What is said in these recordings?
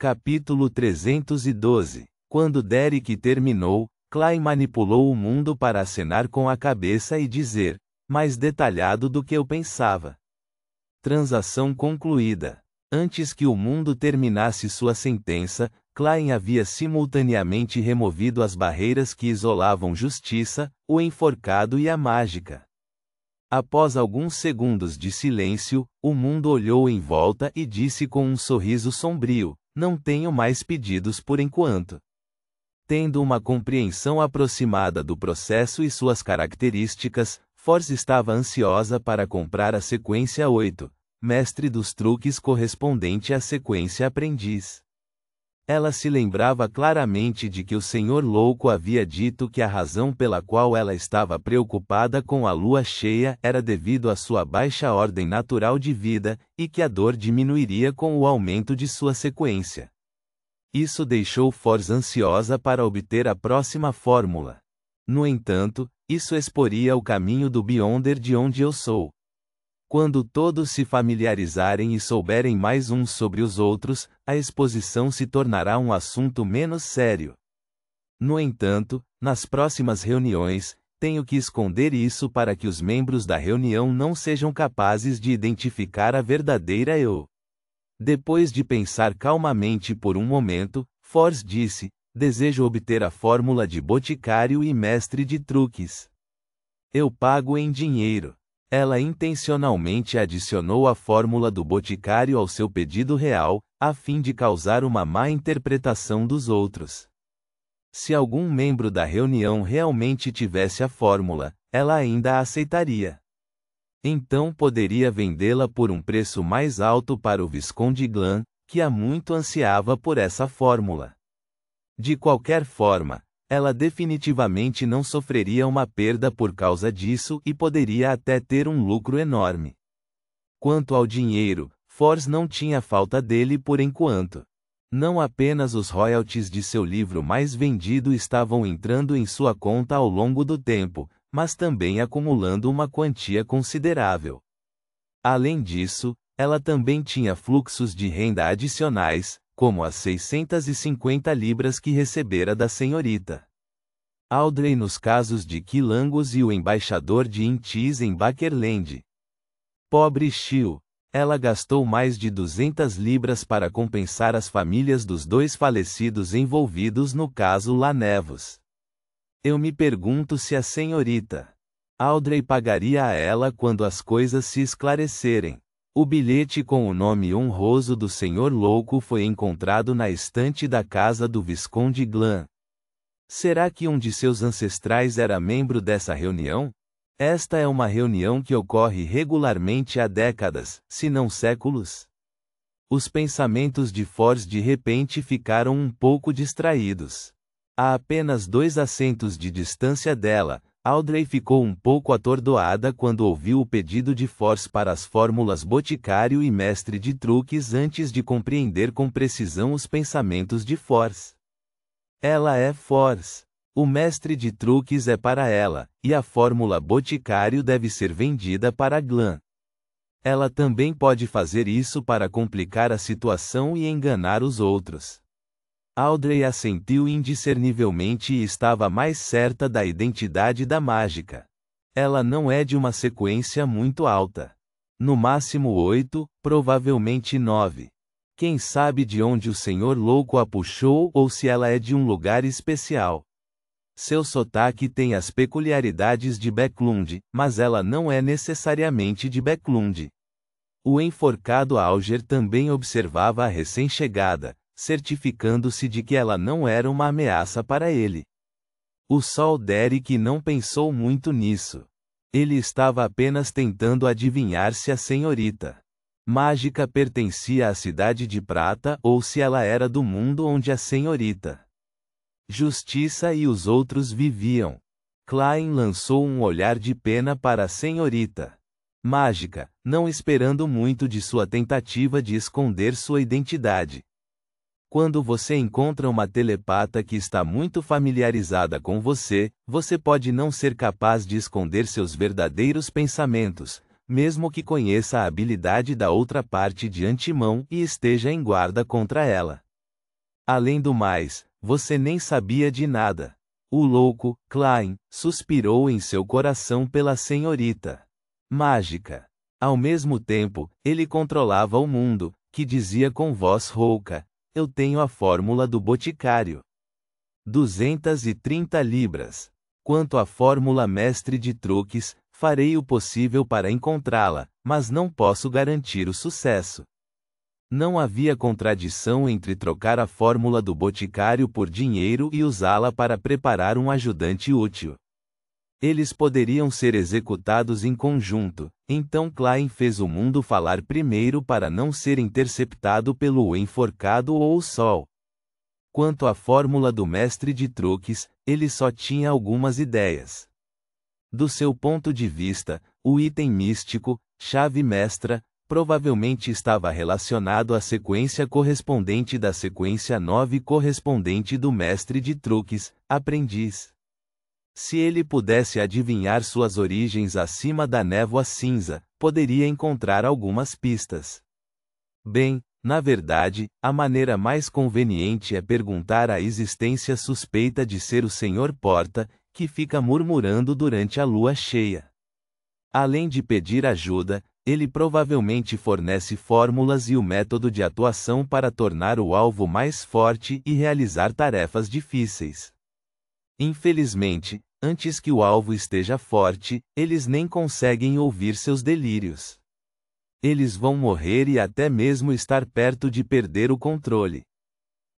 Capítulo 312. Quando Derek terminou, Klein manipulou o mundo para acenar com a cabeça e dizer, mais detalhado do que eu pensava. Transação concluída. Antes que o mundo terminasse sua sentença, Klein havia simultaneamente removido as barreiras que isolavam justiça, o enforcado e a mágica. Após alguns segundos de silêncio, o mundo olhou em volta e disse com um sorriso sombrio, não tenho mais pedidos por enquanto. Tendo uma compreensão aproximada do processo e suas características, Force estava ansiosa para comprar a sequência 8, mestre dos truques correspondente à sequência aprendiz. Ela se lembrava claramente de que o Senhor Louco havia dito que a razão pela qual ela estava preocupada com a lua cheia era devido à sua baixa ordem natural de vida, e que a dor diminuiria com o aumento de sua sequência. Isso deixou Force ansiosa para obter a próxima fórmula. No entanto, isso exporia o caminho do Beyonder de onde eu sou. Quando todos se familiarizarem e souberem mais uns sobre os outros, a exposição se tornará um assunto menos sério. No entanto, nas próximas reuniões, tenho que esconder isso para que os membros da reunião não sejam capazes de identificar a verdadeira eu. Depois de pensar calmamente por um momento, Force disse, desejo obter a fórmula de boticário e mestre de truques. Eu pago em dinheiro. Ela intencionalmente adicionou a fórmula do boticário ao seu pedido real, a fim de causar uma má interpretação dos outros. Se algum membro da reunião realmente tivesse a fórmula, ela ainda a aceitaria. Então poderia vendê-la por um preço mais alto para o Visconde Glan, que há muito ansiava por essa fórmula. De qualquer forma, ela definitivamente não sofreria uma perda por causa disso e poderia até ter um lucro enorme. Quanto ao dinheiro, Force não tinha falta dele por enquanto. Não apenas os royalties de seu livro mais vendido estavam entrando em sua conta ao longo do tempo, mas também acumulando uma quantia considerável. Além disso, ela também tinha fluxos de renda adicionais, como as 650 libras que recebera da senhorita Audrey nos casos de Quilangos e o embaixador de Intis em Bakerland. Pobre Shiu. Ela gastou mais de 200 libras para compensar as famílias dos dois falecidos envolvidos no caso Lanevos. Eu me pergunto se a senhorita Audrey pagaria a ela quando as coisas se esclarecerem. O bilhete com o nome honroso do Senhor Louco foi encontrado na estante da casa do Visconde Glan. Será que um de seus ancestrais era membro dessa reunião? Esta é uma reunião que ocorre regularmente há décadas, se não séculos. Os pensamentos de Force de repente ficaram um pouco distraídos. A apenas 2 assentos de distância dela, Audrey ficou um pouco atordoada quando ouviu o pedido de Force para as fórmulas boticário e mestre de truques antes de compreender com precisão os pensamentos de Force. Ela é Force. O mestre de truques é para ela, e a fórmula boticário deve ser vendida para Glan. Ela também pode fazer isso para complicar a situação e enganar os outros. Audrey assentiu indiscernivelmente e estava mais certa da identidade da mágica. Ela não é de uma sequência muito alta. No máximo 8, provavelmente 9. Quem sabe de onde o Senhor Louco a puxou ou se ela é de um lugar especial. Seu sotaque tem as peculiaridades de Becklund, mas ela não é necessariamente de Becklund. O enforcado Alger também observava a recém-chegada, certificando-se de que ela não era uma ameaça para ele. O Sol Derek não pensou muito nisso. Ele estava apenas tentando adivinhar se a senhorita mágica pertencia à Cidade de Prata ou se ela era do mundo onde a senhorita Justiça e os outros viviam. Klein lançou um olhar de pena para a senhorita mágica, não esperando muito de sua tentativa de esconder sua identidade. Quando você encontra uma telepata que está muito familiarizada com você, você pode não ser capaz de esconder seus verdadeiros pensamentos, mesmo que conheça a habilidade da outra parte de antemão e esteja em guarda contra ela. Além do mais, você nem sabia de nada. O louco, Klein, suspirou em seu coração pela senhorita mágica. Ao mesmo tempo, ele controlava o mundo, que dizia com voz rouca: eu tenho a fórmula do boticário. 230 libras. Quanto à fórmula mestre de truques, farei o possível para encontrá-la, mas não posso garantir o sucesso. Não havia contradição entre trocar a fórmula do boticário por dinheiro e usá-la para preparar um ajudante útil. Eles poderiam ser executados em conjunto, então Klein fez o mundo falar primeiro para não ser interceptado pelo enforcado ou o sol. Quanto à fórmula do mestre de truques, ele só tinha algumas ideias. Do seu ponto de vista, o item místico, chave mestra, provavelmente estava relacionado à sequência correspondente da sequência 9 correspondente do mestre de truques, aprendiz. Se ele pudesse adivinhar suas origens acima da névoa cinza, poderia encontrar algumas pistas. Bem, na verdade, a maneira mais conveniente é perguntar à existência suspeita de ser o Senhor Porta, que fica murmurando durante a lua cheia. Além de pedir ajuda, ele provavelmente fornece fórmulas e o método de atuação para tornar o alvo mais forte e realizar tarefas difíceis. Infelizmente, antes que o alvo esteja forte, eles nem conseguem ouvir seus delírios. Eles vão morrer e até mesmo estar perto de perder o controle.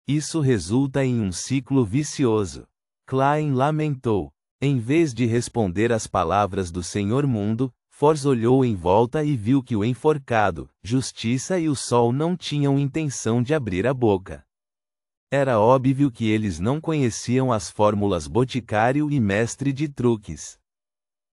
Isso resulta em um ciclo vicioso. Klein lamentou. Em vez de responder às palavras do Senhor Mundo, Force olhou em volta e viu que o enforcado, Justiça e o Sol não tinham intenção de abrir a boca. Era óbvio que eles não conheciam as fórmulas Boticário e Mestre de Truques.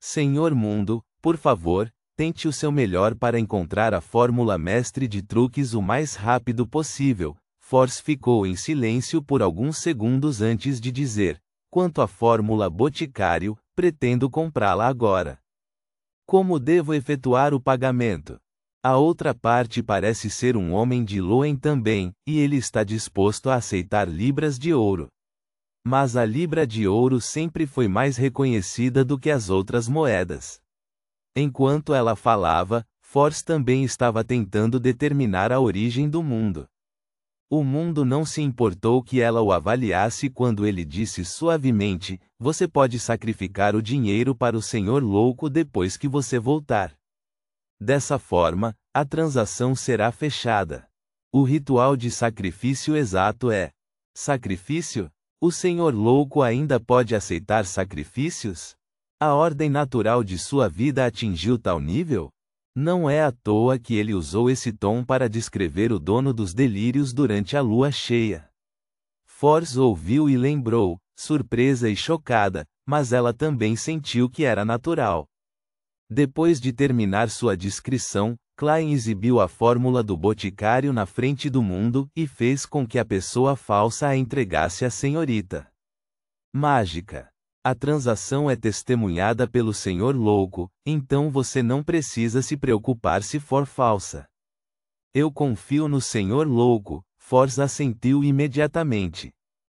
Senhor Mundo, por favor, tente o seu melhor para encontrar a fórmula Mestre de Truques o mais rápido possível. Force ficou em silêncio por alguns segundos antes de dizer: quanto à fórmula Boticário, pretendo comprá-la agora. Como devo efetuar o pagamento? A outra parte parece ser um homem de Loen também, e ele está disposto a aceitar libras de ouro. Mas a libra de ouro sempre foi mais reconhecida do que as outras moedas. Enquanto ela falava, Force também estava tentando determinar a origem do mundo. O mundo não se importou que ela o avaliasse quando ele disse suavemente: você pode sacrificar o dinheiro para o senhor louco depois que você voltar. Dessa forma, a transação será fechada. O ritual de sacrifício exato é: sacrifício? O senhor louco ainda pode aceitar sacrifícios? A ordem natural de sua vida atingiu tal nível? Não é à toa que ele usou esse tom para descrever o dono dos delírios durante a lua cheia. Force ouviu e lembrou, surpresa e chocada, mas ela também sentiu que era natural. Depois de terminar sua descrição, Klein exibiu a fórmula do boticário na frente do mundo e fez com que a pessoa falsa a entregasse à senhorita mágica. A transação é testemunhada pelo senhor louco, então você não precisa se preocupar se for falsa. Eu confio no senhor louco, Force assentiu imediatamente.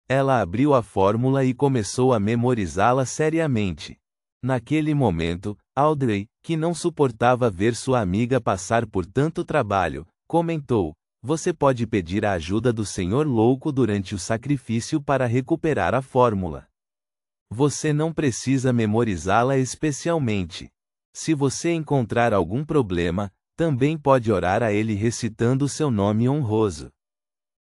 Ela abriu a fórmula e começou a memorizá-la seriamente. Naquele momento, Audrey, que não suportava ver sua amiga passar por tanto trabalho, comentou: você pode pedir a ajuda do senhor louco durante o sacrifício para recuperar a fórmula. Você não precisa memorizá-la especialmente. Se você encontrar algum problema, também pode orar a ele recitando seu nome honroso.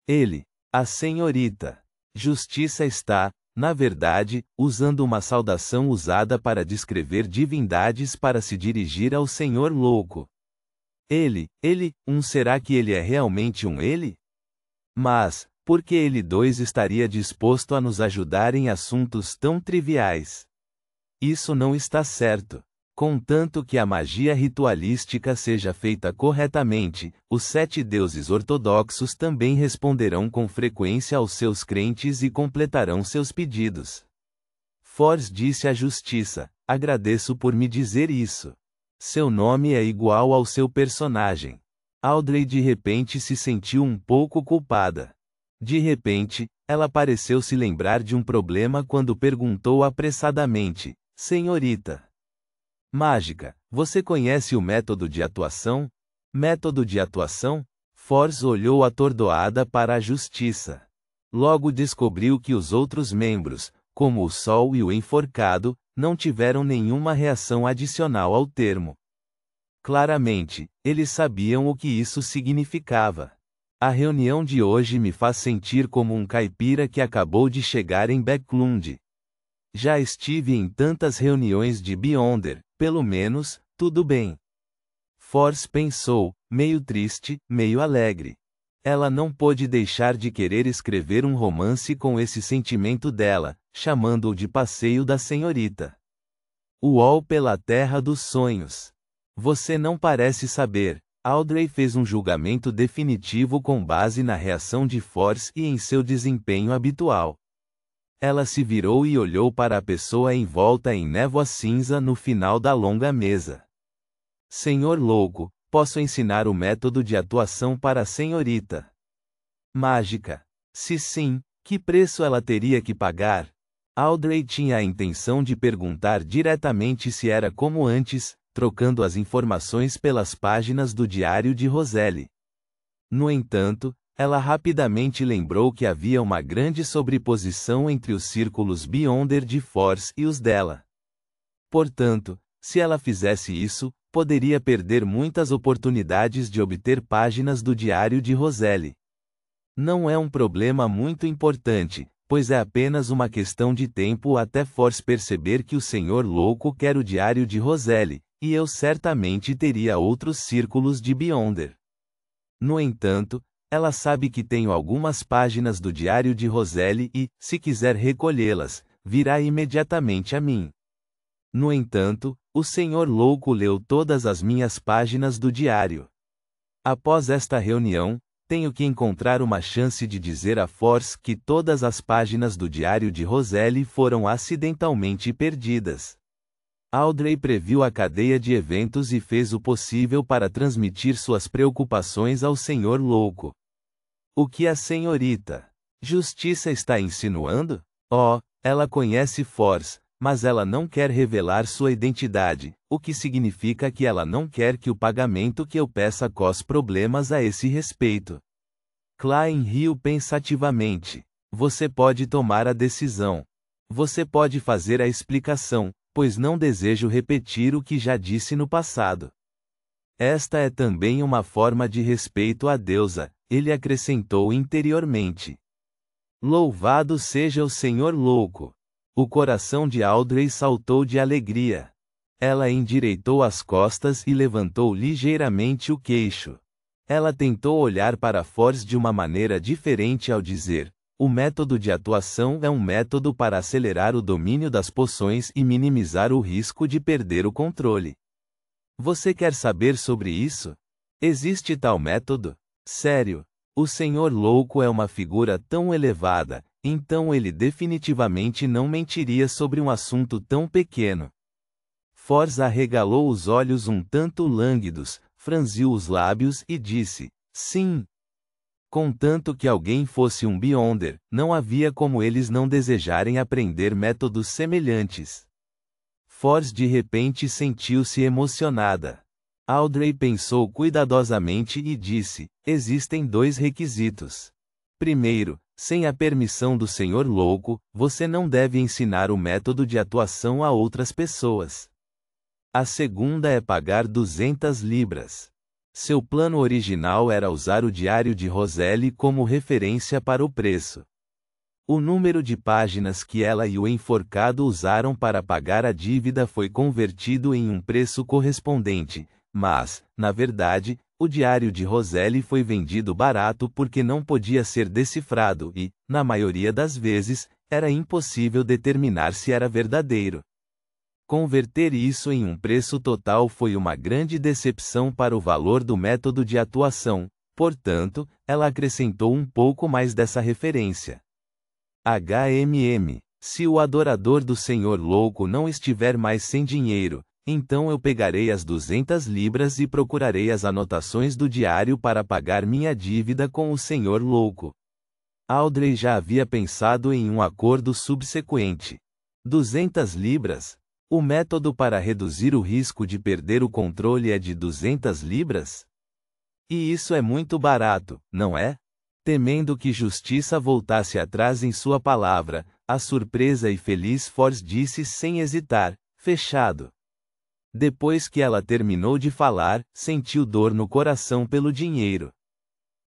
Ele, a senhorita Justiça está, na verdade, usando uma saudação usada para descrever divindades para se dirigir ao senhor louco. Ele, será que ele é realmente um ele? Mas, por que ele estaria disposto a nos ajudar em assuntos tão triviais? Isso não está certo. Contanto que a magia ritualística seja feita corretamente, os 7 deuses ortodoxos também responderão com frequência aos seus crentes e completarão seus pedidos. Force disse à Justiça: agradeço por me dizer isso. Seu nome é igual ao seu personagem. Audrey de repente se sentiu um pouco culpada. De repente, ela pareceu se lembrar de um problema quando perguntou apressadamente: Senhorita Mágica, você conhece o método de atuação? Método de atuação? Force olhou atordoada para a justiça. Logo descobriu que os outros membros, como o Sol e o Enforcado, não tiveram nenhuma reação adicional ao termo. Claramente, eles sabiam o que isso significava. A reunião de hoje me faz sentir como um caipira que acabou de chegar em Backlund. Já estive em tantas reuniões de Beyonder, pelo menos, tudo bem. Force pensou, meio triste, meio alegre. Ela não pôde deixar de querer escrever um romance com esse sentimento dela, chamando-o de Passeio da Senhorita. Uol pela Terra dos Sonhos. Você não parece saber. Audrey fez um julgamento definitivo com base na reação de Force e em seu desempenho habitual. Ela se virou e olhou para a pessoa envolta em névoa cinza no final da longa mesa. Senhor Louco, posso ensinar o método de atuação para a senhorita Mágica? Se sim, que preço ela teria que pagar? Audrey tinha a intenção de perguntar diretamente se era como antes, trocando as informações pelas páginas do diário de Roselle. No entanto, ela rapidamente lembrou que havia uma grande sobreposição entre os círculos Beyonder de Force e os dela. Portanto, se ela fizesse isso, poderia perder muitas oportunidades de obter páginas do diário de Roselle. Não é um problema muito importante, pois é apenas uma questão de tempo até Force perceber que o Senhor Louco quer o diário de Roselle, e eu certamente teria outros círculos de Beyonder. No entanto, ela sabe que tenho algumas páginas do diário de Roselle e, se quiser recolhê-las, virá imediatamente a mim. No entanto, o Senhor Louco leu todas as minhas páginas do diário. Após esta reunião, tenho que encontrar uma chance de dizer a Force que todas as páginas do diário de Roselle foram acidentalmente perdidas. Audrey previu a cadeia de eventos e fez o possível para transmitir suas preocupações ao Senhor Louco. O que a senhorita Justiça está insinuando? Oh, ela conhece Force, mas ela não quer revelar sua identidade, o que significa que ela não quer que o pagamento que eu peça cause problemas a esse respeito. Klein riu pensativamente. Você pode tomar a decisão. Você pode fazer a explicação, pois não desejo repetir o que já disse no passado. Esta é também uma forma de respeito à deusa, ele acrescentou interiormente. Louvado seja o Senhor Louco! O coração de Audrey saltou de alegria. Ela endireitou as costas e levantou ligeiramente o queixo. Ela tentou olhar para Force de uma maneira diferente ao dizer: o método de atuação é um método para acelerar o domínio das poções e minimizar o risco de perder o controle. Você quer saber sobre isso? Existe tal método? Sério, o Senhor Louco é uma figura tão elevada, então ele definitivamente não mentiria sobre um assunto tão pequeno. Force arregalou os olhos um tanto lânguidos, franziu os lábios e disse: sim. Contanto que alguém fosse um Beyonder, não havia como eles não desejarem aprender métodos semelhantes. Force de repente sentiu-se emocionada. Audrey pensou cuidadosamente e disse: existem 2 requisitos. Primeiro, sem a permissão do Senhor Louco, você não deve ensinar o método de atuação a outras pessoas. A segunda é pagar 200 libras. Seu plano original era usar o diário de Roselle como referência para o preço. O número de páginas que ela e o enforcado usaram para pagar a dívida foi convertido em um preço correspondente, mas, na verdade, o diário de Roselle foi vendido barato porque não podia ser decifrado e, na maioria das vezes, era impossível determinar se era verdadeiro. Converter isso em um preço total foi uma grande decepção para o valor do método de atuação, portanto, ela acrescentou um pouco mais dessa referência. Se o adorador do Senhor Louco não estiver mais sem dinheiro, então eu pegarei as 200 libras e procurarei as anotações do diário para pagar minha dívida com o Senhor Louco. Audrey já havia pensado em um acordo subsequente. 200 libras? O método para reduzir o risco de perder o controle é de 200 libras? E isso é muito barato, não é? Temendo que Justiça voltasse atrás em sua palavra, a surpresa e feliz Force disse sem hesitar, fechado. Depois que ela terminou de falar, sentiu dor no coração pelo dinheiro.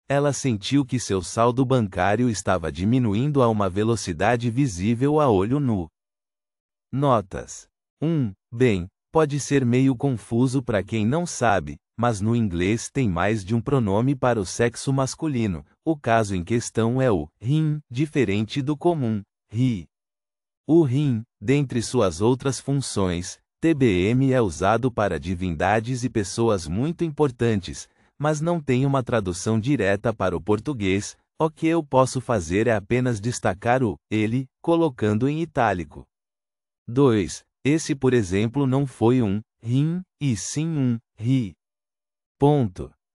Ela sentiu que seu saldo bancário estava diminuindo a uma velocidade visível a olho nu. Notas. Bem, pode ser meio confuso para quem não sabe, mas no inglês tem mais de um pronome para o sexo masculino. O caso em questão é o him, diferente do comum, he. O him, dentre suas outras funções, TBM é usado para divindades e pessoas muito importantes, mas não tem uma tradução direta para o português. O que eu posso fazer é apenas destacar o ele, colocando em itálico. 2. Esse, por exemplo, não foi um him, e sim um he. Ponto.